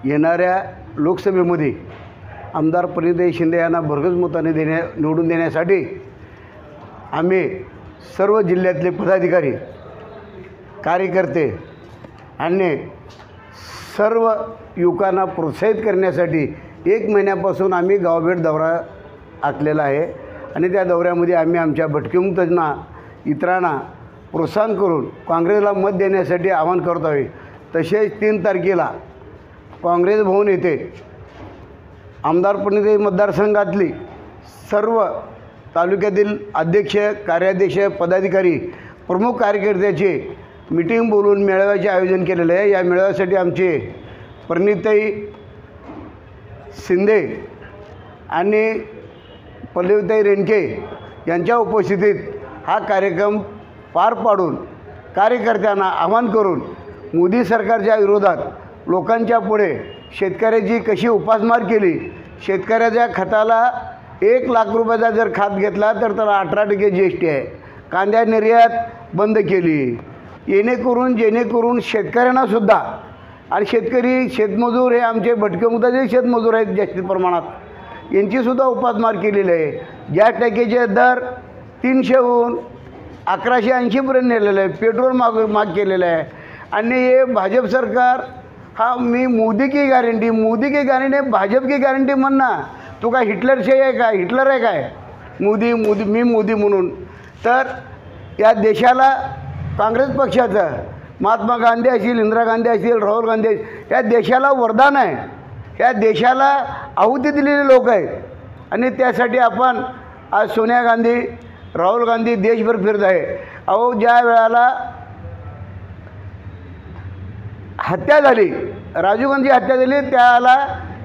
येणाऱ्या लोकसभेमध्ये आमदार प्रणिताई शिंदे यांना भरघोस मताने निवडून देण्यासाठी आम्ही सर्व जिल्ह्यातले पदाधिकारी, कार्यकर्ते आणि सर्व युवकांना प्रोत्साहित करण्यासाठी 1 महिन्यापासून आम्ही गावभेट दौरा आखलेला आहे आणि त्या दौऱ्यामध्ये आम्ही आमच्या भटकेमुक्तांना, इतरांना प्रोत्साहन करून काँग्रेसला मत देण्यासाठी आवाहन करतो आहे। तसेच 3 तारखेला काँग्रेस भवन येथे आमदार प्रणिताई मतदारसंघातली सर्व तालुक्यातील अध्यक्ष, कार्याध्यक्ष, पदाधिकारी, प्रमुख कार्यकर्त्याचे मीटिंग बोलून मेळाव्याचे आयोजन केलेले आहे। या मेळाव्यासाठी आमचे प्रणिताई शिंदे आणि पल्लवीताई रेणके यांच्या उपस्थितीत हा कार्यक्रम पार पाडून कार्यकर्त्यांना आवाहन करून मोदी सरकारच्या विरोधात लोकांच्या पुढे शेतकऱ्याची कशी उपासमार केली, शेतकऱ्याच्या खताला 1 लाख रुपयाचा जर खत घेतला तर त्याला 18% GST आहे, कांद्या निर्यात बंद केली, जेणेकरून शेतकऱ्यांनासुद्धा, आणि शेतकरी शेतमजूर हे आमचे भटकेमुक्ताचे शेतमजूर आहेत जास्तीत प्रमाणात, यांचीसुद्धा उपासमार केलेली आहे। गॅस टाकीचे दर 300हून 1180पर्यंत नेलेलं आहे, पेट्रोल माग केलेलं आहे। आणि हे भाजप सरकार हा मोदी की गॅरंटी भाजप की गॅरंटी म्हणना, तू काय हिटलरशाही आहे का? हिटलर आहे काय? मोदी म्हणून। तर या देशाला काँग्रेस पक्षाचं, महात्मा गांधी असतील, इंदिरा गांधी असतील, राहुल गांधी असतील, या देशाला वरदान आहे, या देशाला आहुती दिलेले लोक आहेत। आणि त्यासाठी आपण आज सोनिया गांधी, राहुल गांधी देशभर फिरत आहे। अहो, ज्या वेळेला हत्या झाली, राजीव गांधी हत्या झाली, त्यावेळेला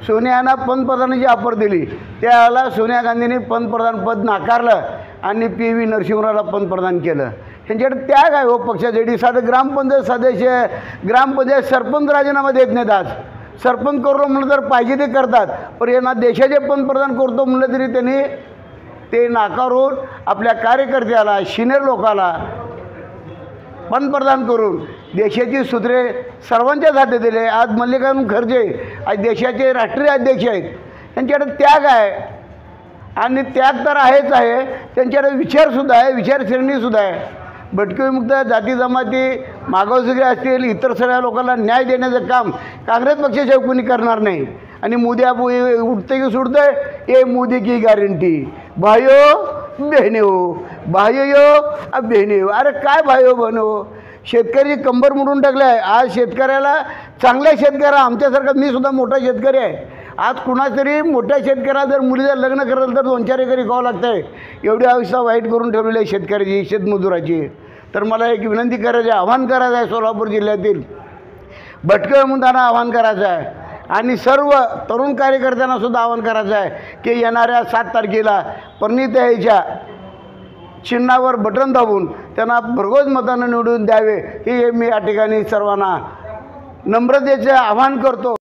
सोनियानं पंतप्रधानाची ऑफर दिली, त्यावेळेला सोनिया गांधींनी पंतप्रधान पद नाकारलं आणि PV नरसिंहरावला पंतप्रधान केलं। ह्यांच्याकडे त्याग आहे हो पक्षासाठी। साधं ग्रामपंचायत सदस्य, ग्रामपंचायत सरपंच राजीनामा देत नाहीत। आज सरपंच करू म्हणलं तर पाहिजे ते करतात, पण यांना देशाचे पंतप्रधान करतो म्हणलं तरी त्यांनी ते नाकारून आपल्या कार्यकर्त्याला, सिनियर लोकाला पंतप्रधान करून देशाची सूत्रे सर्वांच्याच हाती दिले। आज मल्लिकार्जुन खरगे आज देशाचे राष्ट्रीय अध्यक्ष आहेत, त्यांच्याकडे त्याग आहे आणि त्याग तर आहेच आहे, त्यांच्याकडे विचारसुद्धा आहे, विचारसरणीसुद्धा आहे। भटकेमुक्त जाती जमाती, मागासवर्गीय असतील, इतर सगळ्या लोकांना न्याय देण्याचं काम काँग्रेस पक्षाच्या कोणी करणार नाही। आणि मोदी उठते की सुटते, ये मोदी की गॅरंटी, भाइयो बहनो, भाइयो बहनो। अरे काय भाइयो बहनो, शेतकरी कंबर मोडून टाकले आहे। आज शेतकऱ्याला, चांगल्या शेतकऱ्याला, आमच्यासारखा मी सुद्धा मोठा शेतकरी आहे, आज कुणातरी मोठ्या शेतकऱ्याला जर मुलीचं लग्न करायला तर 2-4 एकर विकावं लागतं आहे। एवढी अवस्था वाईट करून ठेवलेली आहे शेतकऱ्याची, शेतमजुराची। तर मला एक विनंती करायची, आवाहन करायचं आहे सोलापूर जिल्ह्यातील भटकेमुक्तांना आवाहन करायचं आहे आणि सर्व तरुण कार्यकर्त्यांनासुद्धा आवाहन करायचं आहे की येणाऱ्या 7 तारखेला प्रणिताईच्या चिन्हावर बटन दाबून त्यांना भरघोस मताने निवडून द्यावे, हे मी या ठिकाणी सर्वांना नम्रतेचे आवाहन करतो।